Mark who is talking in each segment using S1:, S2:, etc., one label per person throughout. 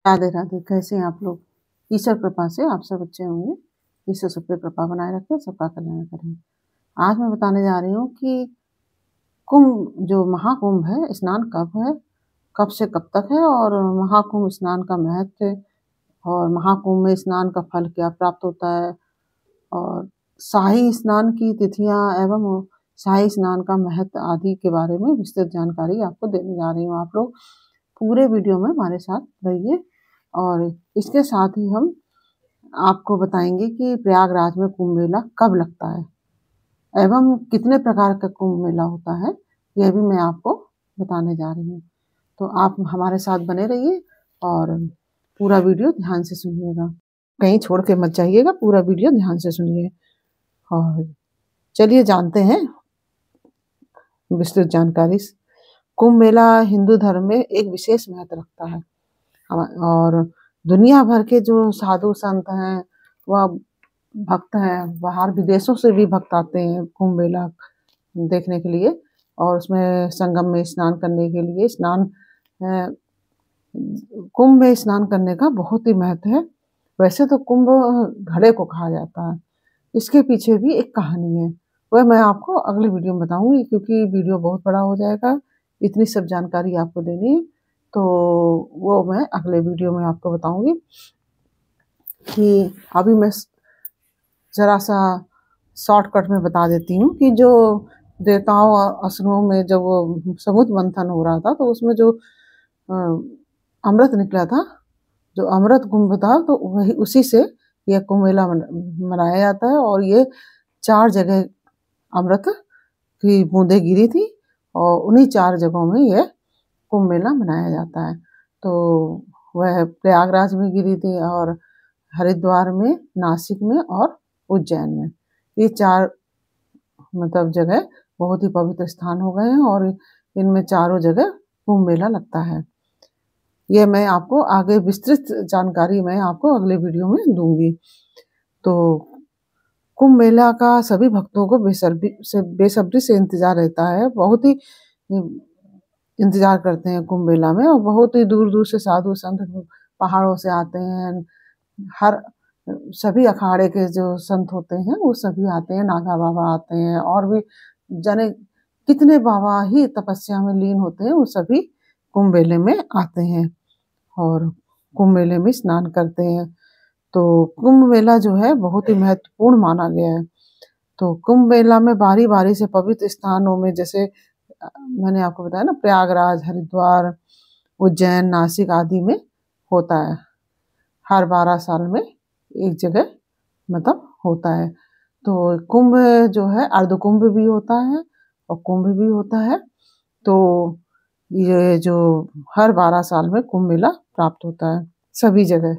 S1: राधे राधे। कैसे हैं आप लोग? ईश्वर कृपा से आप सब अच्छे होंगे। ईश्वर सब पे कृपा बनाए रखे, सबका कल्याण करें। आज मैं बताने जा रही हूँ कि कुंभ जो महाकुंभ है, स्नान कब है, कब से कब तक है और महाकुंभ स्नान का महत्व और महाकुंभ में स्नान का फल क्या प्राप्त होता है और शाही स्नान की तिथियां एवं शाही स्नान का महत्व आदि के बारे में विस्तृत जानकारी आपको देने जा रही हूँ। आप लोग पूरे वीडियो में हमारे साथ रहिए और इसके साथ ही हम आपको बताएंगे कि प्रयागराज में कुंभ मेला कब लगता है एवं कितने प्रकार का कुंभ मेला होता है, यह भी मैं आपको बताने जा रही हूँ। तो आप हमारे साथ बने रहिए और पूरा वीडियो ध्यान से सुनिएगा, कहीं छोड़ के मत जाइएगा, पूरा वीडियो ध्यान से सुनिए। और चलिए जानते हैं विस्तृत जानकारी। कुंभ मेला हिंदू धर्म में एक विशेष महत्व रखता है और दुनिया भर के जो साधु संत हैं वह भक्त हैं, बाहर विदेशों से भी भक्त आते हैं कुंभ मेला देखने के लिए और उसमें संगम में स्नान करने के लिए। कुंभ में स्नान करने का बहुत ही महत्व है। वैसे तो कुंभ घड़े को कहा जाता है, इसके पीछे भी एक कहानी है, वह मैं आपको अगले वीडियो में बताऊंगी क्योंकि वीडियो बहुत बड़ा हो जाएगा, इतनी सब जानकारी आपको देनी है तो वो मैं अगले वीडियो में आपको बताऊंगी। कि अभी मैं जरा सा शॉर्टकट में बता देती हूँ कि जो देवताओं और असुरों में जब वो समुद्र मंथन हो रहा था तो उसमें जो अमृत निकला था, जो अमृत कुंभ था, तो वही उसी से यह कुंभ मेला मनाया जाता है। और ये 4 जगह अमृत की बूंदें गिरी थी और उन्हीं 4 जगहों में यह कुंभ मेला मनाया जाता है। तो वह प्रयागराज में गिरी थी और हरिद्वार में, नासिक में और उज्जैन में। ये 4 मतलब जगह बहुत ही पवित्र स्थान हो गए हैं और इनमें चारों जगह कुंभ मेला लगता है। यह मैं आपको आगे विस्तृत जानकारी मैं आपको अगले वीडियो में दूंगी। तो कुंभ मेला का सभी भक्तों को बेसब्री से इंतजार रहता है, बहुत ही इंतजार करते हैं कुंभ मेला में और बहुत ही दूर दूर से साधु संत पहाड़ों से आते हैं। हर सभी अखाड़े के जो संत होते हैं वो सभी आते हैं, नागा बाबा आते हैं और भी जाने कितने बाबा ही तपस्या में लीन होते हैं, वो सभी कुंभ मेले में आते हैं और कुंभ मेले में स्नान करते हैं। तो कुंभ मेला जो है बहुत ही महत्वपूर्ण माना गया है। तो कुंभ मेला में बारी बारी से पवित्र स्थानों में, जैसे मैंने आपको बताया ना, प्रयागराज, हरिद्वार, उज्जैन, नासिक आदि में होता है। हर 12 साल में एक जगह मतलब होता है। तो कुंभ जो है अर्धकुंभ भी होता है और कुंभ भी होता है। तो ये जो हर 12 साल में कुंभ मेला प्राप्त होता है सभी जगह।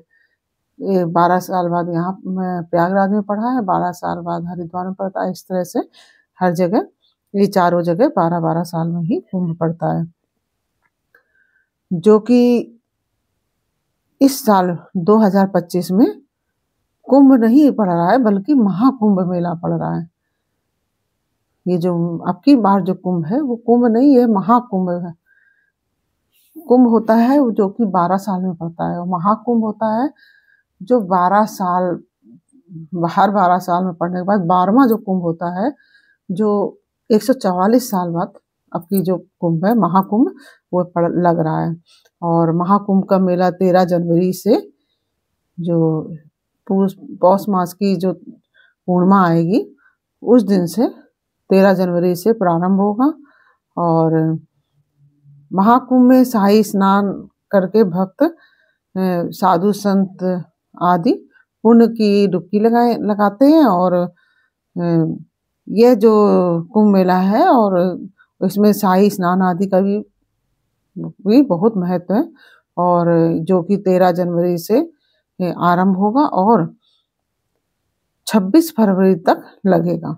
S1: 12 साल बाद यहाँ प्रयागराज में पढ़ा है, 12 साल बाद हरिद्वार में पड़ता है। इस तरह से हर जगह ये चारों जगह 12-12 साल में ही कुंभ पड़ता है। जो कि इस साल 2025 में कुंभ नहीं पड़ रहा है बल्कि महाकुंभ मेला पड़ रहा है। ये जो अब की बार जो कुंभ है वो कुंभ नहीं है, महाकुंभ है। कुंभ होता है जो कि 12 साल में पड़ता है और महाकुंभ होता है जो 12 साल, हर 12 साल में पड़ने के बाद 12वां जो कुंभ होता है, जो 144 साल बाद अब की जो कुंभ है महाकुंभ वो लग रहा है। और महाकुंभ का मेला 13 जनवरी से जो पौष मास की जो पूर्णिमा आएगी उस दिन से 13 जनवरी से प्रारंभ होगा। और महाकुंभ में शाही स्नान करके भक्त साधु संत आदि पुण्य की डुबकी लगाते हैं। और यह जो कुंभ मेला है और इसमें शाही स्नान आदि का भी बहुत महत्व है और जो कि 13 जनवरी से आरंभ होगा और 26 फरवरी तक लगेगा।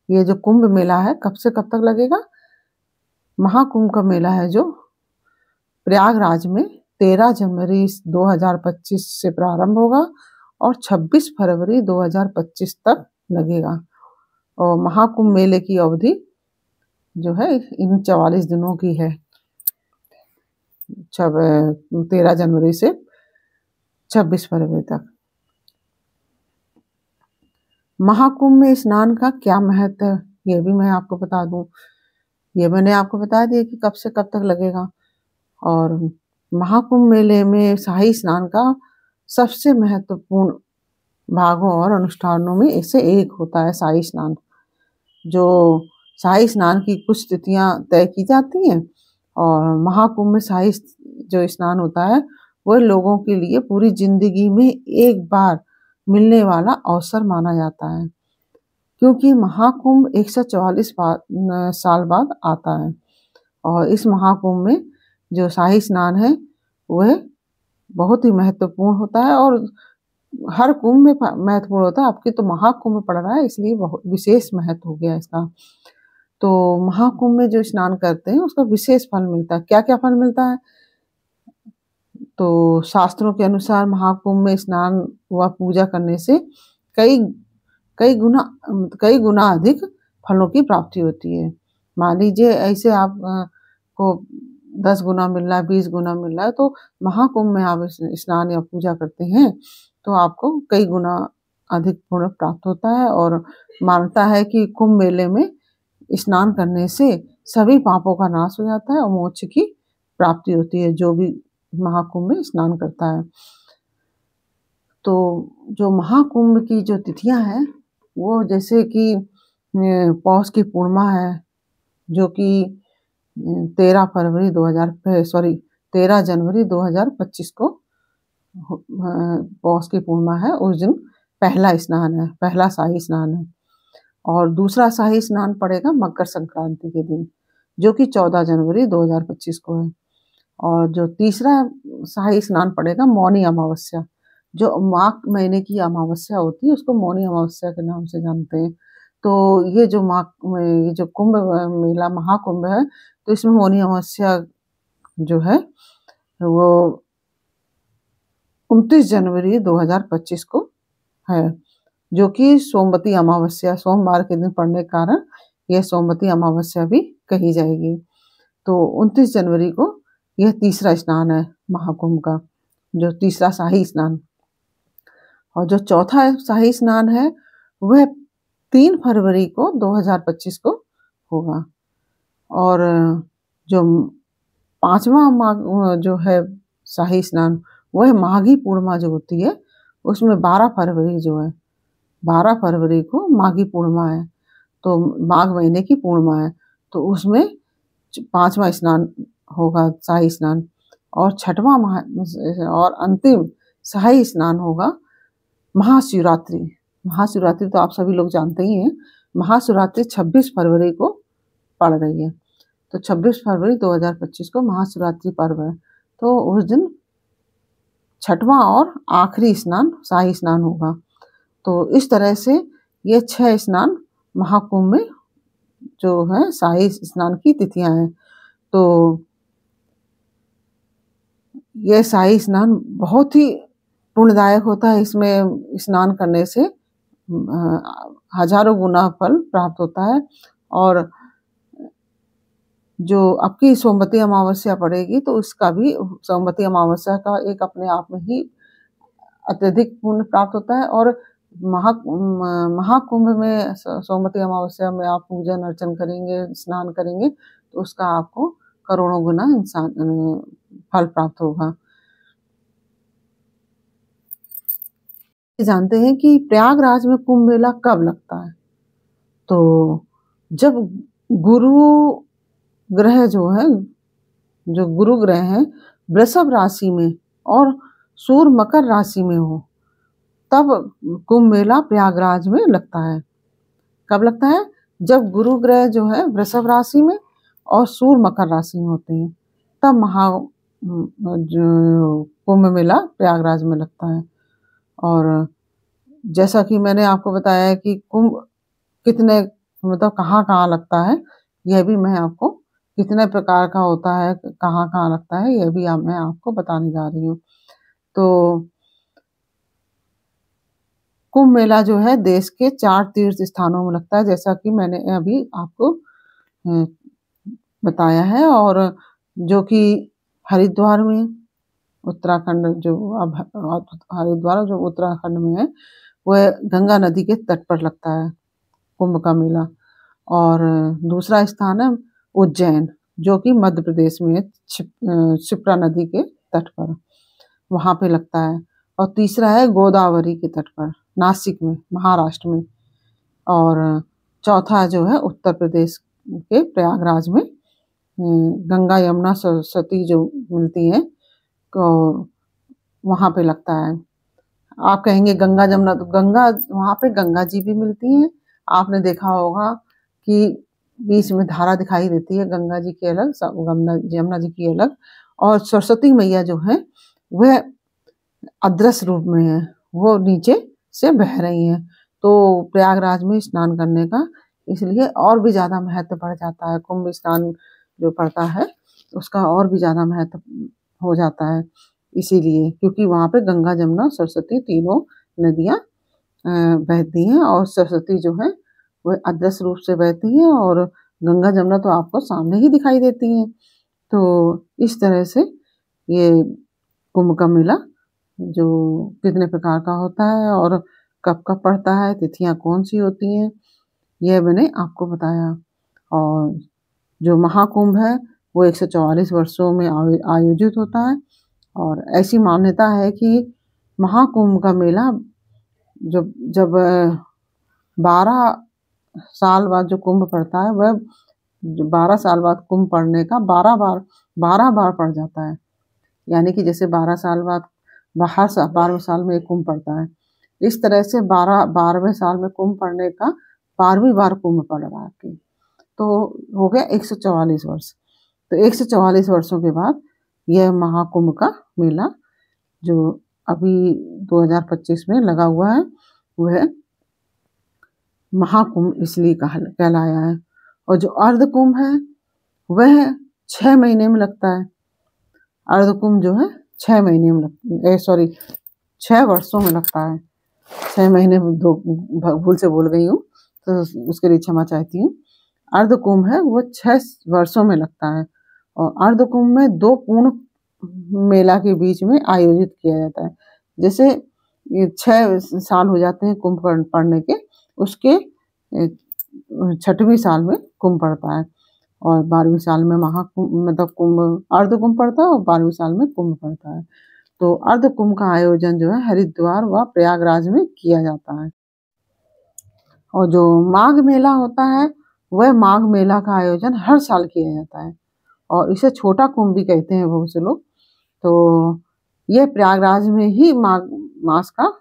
S1: ये जो कुंभ मेला है कब से कब तक लगेगा? महाकुंभ का मेला है जो प्रयागराज में 13 जनवरी 2025 से प्रारंभ होगा और 26 फरवरी 2025 तक लगेगा। और महाकुंभ मेले की अवधि जो है इन 44 दिनों की है। 13 जनवरी से 26 फरवरी तक। महाकुंभ में स्नान का क्या महत्व है, ये भी मैं आपको बता दूं। ये मैंने आपको बता दिया कि कब से कब तक लगेगा। और महाकुंभ मेले में शाही स्नान का सबसे महत्वपूर्ण भागों और अनुष्ठानों में इससे एक होता है शाही स्नान। जो शाही स्नान की कुछ तिथियां तय की जाती हैं, और महाकुंभ में शाही जो स्नान होता है वह लोगों के लिए पूरी जिंदगी में एक बार मिलने वाला अवसर माना जाता है, क्योंकि महाकुंभ 144 साल बाद आता है। और इस महाकुंभ में जो शाही स्नान है वह बहुत ही महत्वपूर्ण होता है, और हर कुंभ में महत्वपूर्ण होता है। आपके तो महाकुंभ पड़ रहा है, इसलिए बहुत विशेष महत्व हो गया इसका। तो महाकुंभ में जो स्नान करते हैं उसका विशेष फल मिलता है। क्या क्या फल मिलता है? तो शास्त्रों के अनुसार महाकुंभ में स्नान व पूजा करने से कई कई गुना अधिक फलों की प्राप्ति होती है। मान लीजिए ऐसे आप को 10 गुना मिल रहा है, 20 गुना मिल रहा है, तो महाकुंभ में आप स्नान या पूजा करते हैं तो आपको कई गुना अधिक पुण्य प्राप्त होता है। और मानता है कि कुंभ मेले में स्नान करने से सभी पापों का नाश हो जाता है और मोक्ष की प्राप्ति होती है, जो भी महाकुंभ में स्नान करता है। तो जो महाकुंभ की जो तिथियां हैं वो जैसे कि पौष की पूर्णिमा है, जो कि 13 जनवरी 2025 को पौष की पूर्णिमा है। उस दिन पहला स्नान है, पहला शाही स्नान है। और दूसरा शाही स्नान पड़ेगा मकर संक्रांति के दिन, जो कि 14 जनवरी 2025 को है। और जो तीसरा शाही स्नान पड़ेगा मौनी अमावस्या, जो माघ महीने की अमावस्या होती है उसको मौनी अमावस्या के नाम से जानते हैं। तो ये जो कुंभ मेला महाकुंभ है, तो इसमें मौनी अमावस्या जो है वो 29 जनवरी 2025 को है, जो कि सोमवती अमावस्या सोमवार के दिन पड़ने के कारण यह सोमवती अमावस्या भी कही जाएगी। तो 29 जनवरी को यह तीसरा स्नान है महाकुंभ का, जो तीसरा शाही स्नान। और जो चौथा शाही स्नान है वह 3 फरवरी को 2025 को होगा। और जो पांचवा जो है शाही स्नान वह माघी पूर्णिमा जो होती है, उसमें 12 फरवरी जो है 12 फरवरी को माघी पूर्णिमा है, तो माघ महीने की पूर्णिमा है, तो उसमें 5वां स्नान होगा शाही स्नान। और छठवां और अंतिम शाही स्नान होगा महाशिवरात्रि। महाशिवरात्रि तो आप सभी लोग जानते ही हैं। महाशिवरात्रि 26 फरवरी को पड़ रही है, तो 26 फरवरी 2025 को महाशिवरात्रि पर्व है। तो उस दिन छठवां और आखिरी स्नान शाही स्नान होगा। तो इस तरह से ये 6 स्नान महाकुंभ में जो है शाही स्नान की तिथियां हैं। तो ये शाही स्नान बहुत ही पुण्यदायक होता है। इसमें स्नान करने से हजारों गुना फल प्राप्त होता है। और जो आपकी सोमवती अमावस्या पड़ेगी तो उसका भी सोमवती अमावस्या का एक अपने आप में ही अत्यधिक पुण्य प्राप्त होता है। और महाकुंभ में सोमवती अमावस्या में आप पूजन अर्चन करेंगे, स्नान करेंगे, तो उसका आपको करोड़ों गुना फल प्राप्त होगा। जानते हैं कि प्रयागराज में कुंभ मेला कब लगता है? तो जब गुरु ग्रह जो है, जो गुरु ग्रह है वृषभ राशि में और सूर्य मकर राशि में हो, तब कुंभ मेला प्रयागराज में लगता है। कब लगता है? जब गुरु ग्रह जो है वृषभ राशि में और सूर्य मकर राशि में होते हैं, तब कुंभ मेला प्रयागराज में लगता है। और जैसा कि मैंने आपको बताया कि कुंभ कितने मतलब कहाँ कहाँ लगता है, यह भी मैं आपको कितने प्रकार का होता है, कहाँ कहाँ लगता है, यह भी मैं आपको बताने जा रही हूँ। तो कुंभ मेला जो है देश के 4 तीर्थ स्थानों में लगता है, जैसा कि मैंने अभी आपको बताया है। और जो कि हरिद्वार में, उत्तराखंड जो अब हरिद्वार जो उत्तराखंड में है, वह गंगा नदी के तट पर लगता है कुंभ का मेला। और दूसरा स्थान है उज्जैन, जो कि मध्य प्रदेश में है, क्षिप्रा नदी के तट पर, वहाँ पे लगता है। और तीसरा है गोदावरी के तट पर, नासिक में, महाराष्ट्र में। और चौथा जो है उत्तर प्रदेश के प्रयागराज में, गंगा यमुना सरस्वती जो मिलती हैं, तो वहाँ पे लगता है। आप कहेंगे गंगा जमुना, तो गंगा, वहाँ पे गंगा जी भी मिलती हैं। आपने देखा होगा कि बीच में धारा दिखाई देती है, गंगा जी की अलग, यमुना जी की अलग। और सरस्वती मैया जो है वह अदृश्य रूप में है, वो नीचे से बह रही हैं। तो प्रयागराज में स्नान करने का इसलिए और भी ज़्यादा महत्व बढ़ जाता है। कुंभ स्नान जो पड़ता है उसका और भी ज़्यादा महत्व हो जाता है, इसीलिए, क्योंकि वहाँ पे गंगा जमुना सरस्वती तीनों नदियाँ बहती हैं। और सरस्वती जो है वह अदृश्य रूप से बहती हैं, और गंगा जमुना तो आपको सामने ही दिखाई देती हैं। तो इस तरह से ये कुंभ का मेला जो कितने प्रकार का होता है और कब कब पड़ता है, तिथियां कौन सी होती हैं, यह मैंने आपको बताया। और जो महाकुंभ है वो 144 वर्षों में आयोजित होता है। और ऐसी मान्यता है कि महाकुंभ का मेला जब जब 12 साल बाद जो कुंभ पड़ता है, वह 12 साल बाद कुंभ पड़ने का 12 बार पड़ जाता है। यानी कि जैसे 12 साल बाद 12वें साल में एक कुंभ पड़ता है, इस तरह से 12वें साल में कुंभ पड़ने का 12वीं बार कुंभ पड़ रहा है। तो हो गया 144 वर्ष। तो 144 वर्षों के बाद यह महाकुंभ का मेला जो अभी 2025 में लगा हुआ है, वह महाकुंभ इसलिए कहलाया है। और जो अर्ध कुंभ है वह 6 महीने में लगता है। अर्ध कुंभ जो है 6 महीने में 6 वर्षों में लगता है। 6 महीने में भूल से बोल गई हूँ, तो उसके लिए क्षमा चाहती हूँ। अर्ध कुंभ है वो 6 वर्षों में लगता है। और अर्ध कुंभ में 2 पूर्ण मेला के बीच में आयोजित किया जाता है। जैसे ये 6 साल हो जाते हैं कुंभ पड़ने के, उसके 6वें साल में कुंभ पड़ता है। और 12वें साल में महाकुंभ, मतलब कुंभ, अर्ध कुंभ पड़ता है, और 12वें साल में कुंभ पड़ता है। तो अर्ध कुंभ का आयोजन जो है हरिद्वार व प्रयागराज में किया जाता है। और जो माघ मेला होता है वह माघ मेला का आयोजन हर साल किया जाता है, और इसे छोटा कुंभ भी कहते हैं बहुत से लोग। तो यह प्रयागराज में ही माघ मास का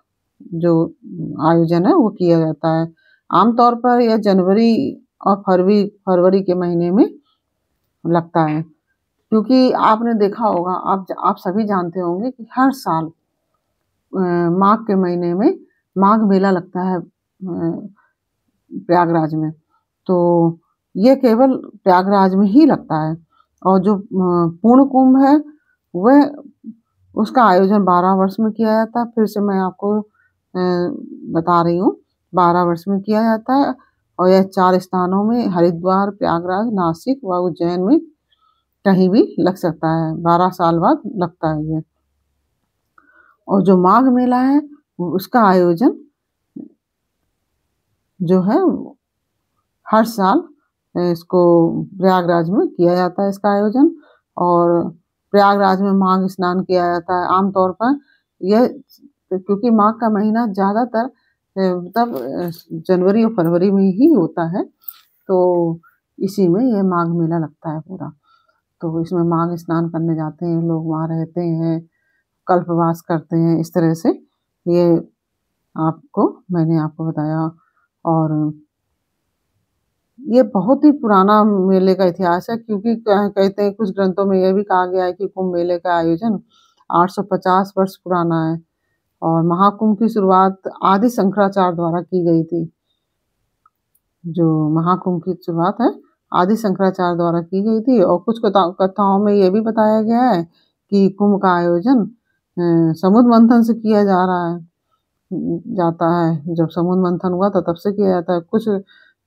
S1: जो आयोजन है वो किया जाता है। आमतौर पर यह जनवरी और फरवरी के महीने में लगता है, क्योंकि आपने देखा होगा, आप सभी जानते होंगे कि हर साल माघ के महीने में माघ मेला लगता है प्रयागराज में। तो ये केवल प्रयागराज में ही लगता है। और जो पूर्ण कुंभ है वह, उसका आयोजन 12 वर्ष में किया जाता है। फिर से मैं आपको बता रही हूँ, 12 वर्ष में किया जाता है। और यह 4 स्थानों में, हरिद्वार, प्रयागराज, नासिक व उज्जैन में कहीं भी लग सकता है। 12 साल बाद लगता है ये। और जो माघ मेला है उसका आयोजन जो है हर साल इसको प्रयागराज में किया जाता है, इसका आयोजन। और प्रयागराज में माघ स्नान किया जाता है आमतौर पर। यह क्योंकि माघ का महीना ज़्यादातर तब जनवरी और फरवरी में ही होता है, तो इसी में यह माघ मेला लगता है पूरा। तो इसमें माघ स्नान करने जाते हैं लोग, वहाँ रहते हैं, कल्पवास करते हैं। इस तरह से ये मैंने आपको बताया। और ये बहुत ही पुराना मेले का इतिहास है, क्योंकि कहते हैं, कुछ ग्रंथों में यह भी कहा गया है कि कुंभ मेले का आयोजन 850 वर्ष पुराना है। और महाकुंभ की शुरुआत आदि शंकराचार्य द्वारा की गई थी। जो महाकुंभ की शुरुआत है आदि शंकराचार्य द्वारा की गई थी। और कुछ कथाओं में यह भी बताया गया है कि कुंभ का आयोजन समुद्र मंथन से किया जाता है। जब समुद्र मंथन हुआ था तब से किया जाता है। कुछ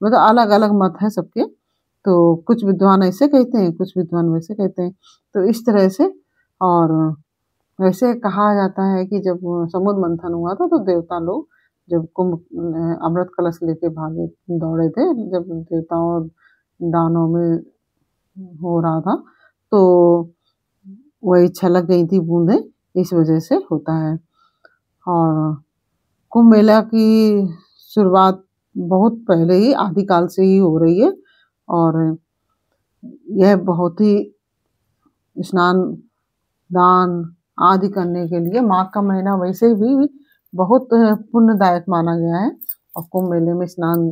S1: मतलब अलग अलग मत है सबके, तो कुछ विद्वान ऐसे कहते हैं, कुछ विद्वान वैसे कहते हैं। तो इस तरह से और वैसे कहा जाता है कि जब समुद्र मंथन हुआ था तो देवता लोग जब कुंभ अमृत कलश लेके भागे दौड़े थे, जब देवताओं और दानों में हो रहा था, तो वही छलक गई थी बूंदें, इस वजह से होता है। और कुंभ मेला की शुरुआत बहुत पहले ही आदिकाल से ही हो रही है और यह बहुत ही स्नान दान आदि करने के लिए माघ का महीना वैसे भी बहुत पुण्यदायक माना गया है और कुंभ मेले में स्नान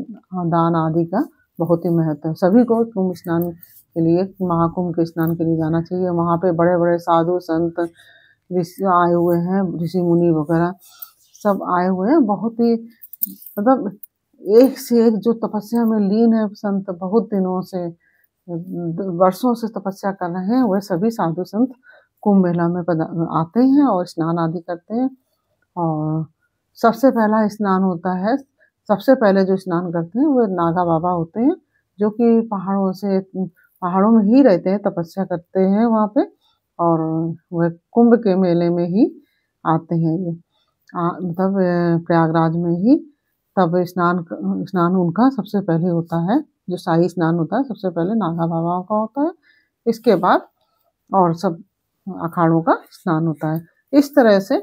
S1: दान आदि का बहुत ही महत्व है। सभी को कुंभ स्नान के लिए महाकुंभ के स्नान के लिए जाना चाहिए। वहाँ पे बड़े बड़े साधु संत ऋषि आए हुए हैं, ऋषि मुनि वगैरह सब आए हुए हैं। बहुत ही मतलब एक से एक जो तपस्या में लीन है संत, बहुत दिनों से वर्षों से तपस्या कर रहे हैं, वह सभी साधु संत कुंभ मेला में आते हैं और स्नान आदि करते हैं। और सबसे पहला स्नान होता है, सबसे पहले जो स्नान करते हैं वो नागा बाबा होते हैं, जो कि पहाड़ों में ही रहते हैं, तपस्या करते हैं वहाँ पे, और वह कुंभ के मेले में ही आते हैं। ये मतलब प्रयागराज में ही तब स्नान उनका सबसे पहले होता है। जो शाही स्नान होता है सबसे पहले नागा बाबा का होता है, इसके बाद और सब अखाड़ों का स्नान होता है। इस तरह से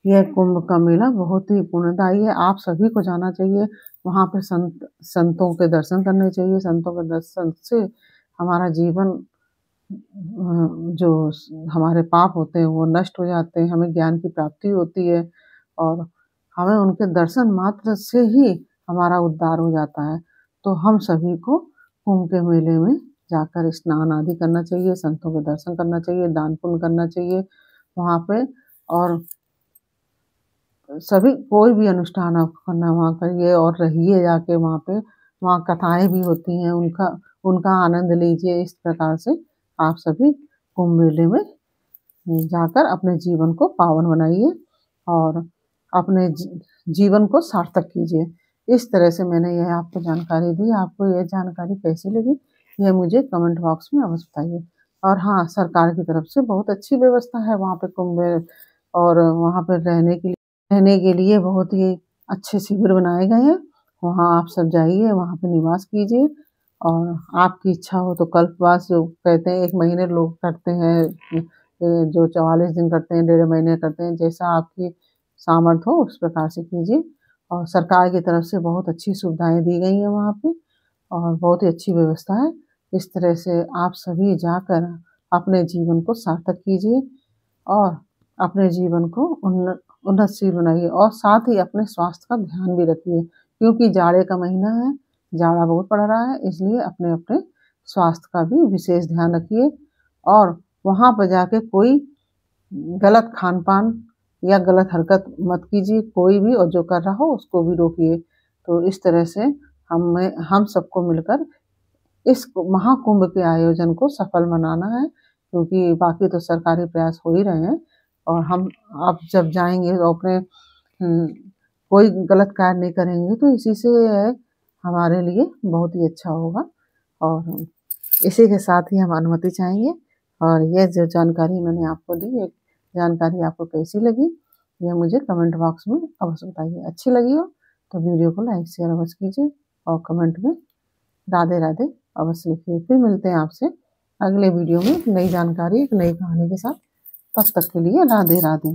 S1: यह कुंभ का मेला बहुत ही पुण्यदायी है। आप सभी को जाना चाहिए, वहाँ पे संतों के दर्शन करने चाहिए। संतों के दर्शन से हमारा जीवन, जो हमारे पाप होते हैं वो नष्ट हो जाते हैं, हमें ज्ञान की प्राप्ति होती है और हमें उनके दर्शन मात्र से ही हमारा उद्धार हो जाता है। तो हम सभी को कुंभ के मेले में जाकर स्नान आदि करना चाहिए, संतों के दर्शन करना चाहिए, दान पुण्य करना चाहिए वहाँ पे, और सभी कोई भी अनुष्ठान आप करना वहाँ करिए और रहिए जाके वहाँ पे। वहाँ कथाएं भी होती हैं, उनका आनंद लीजिए। इस प्रकार से आप सभी कुंभ मेले में जाकर अपने जीवन को पावन बनाइए और अपने जीवन को सार्थक कीजिए। इस तरह से मैंने यह आपको जानकारी दी। आपको यह जानकारी कैसी लगी यह मुझे कमेंट बॉक्स में अवश्य बताइए। और हाँ, सरकार की तरफ से बहुत अच्छी व्यवस्था है वहाँ पे कुंभ में, और वहाँ पर रहने के लिए बहुत ही अच्छे शिविर बनाए गए हैं। वहाँ आप सब जाइए, वहाँ पे निवास कीजिए, और आपकी इच्छा हो तो कल्पवास जो कहते हैं 1 महीने लोग करते हैं, जो 44 दिन करते हैं, 1.5 महीने करते हैं, जैसा आपकी सामर्थ्य हो उस प्रकार से कीजिए। और सरकार की तरफ से बहुत अच्छी सुविधाएं दी गई हैं वहाँ पे और बहुत ही अच्छी व्यवस्था है। इस तरह से आप सभी जाकर अपने जीवन को सार्थक कीजिए और अपने जीवन को उन्नतशील बनाइए, और साथ ही अपने स्वास्थ्य का ध्यान भी रखिए, क्योंकि जाड़े का महीना है, जाड़ा बहुत पड़ रहा है, इसलिए अपने अपने स्वास्थ्य का भी विशेष ध्यान रखिए। और वहाँ पर जाके कोई गलत खान पान या गलत हरकत मत कीजिए कोई भी, और जो कर रहा हो उसको भी रोकिए। तो इस तरह से हम सबको मिलकर इस महाकुंभ के आयोजन को सफल बनाना है, क्योंकि बाकी तो सरकारी प्रयास हो ही रहे हैं, और हम आप जब जाएंगे तो अपने कोई गलत कार्य नहीं करेंगे, तो इसी से हमारे लिए बहुत ही अच्छा होगा। और इसी के साथ ही हम अनुमति चाहेंगे। और यह जो जानकारी मैंने आपको दी, ये जानकारी आपको कैसी लगी यह मुझे कमेंट बॉक्स में अवश्य बताइए। अच्छी लगी हो तो वीडियो को लाइक शेयर अवश्य कीजिए और कमेंट में राधे राधे अवश्य लिखिए। फिर मिलते हैं आपसे अगले वीडियो में एक नई जानकारी, एक नई कहानी के साथ। तब तक के लिए राधे राधे।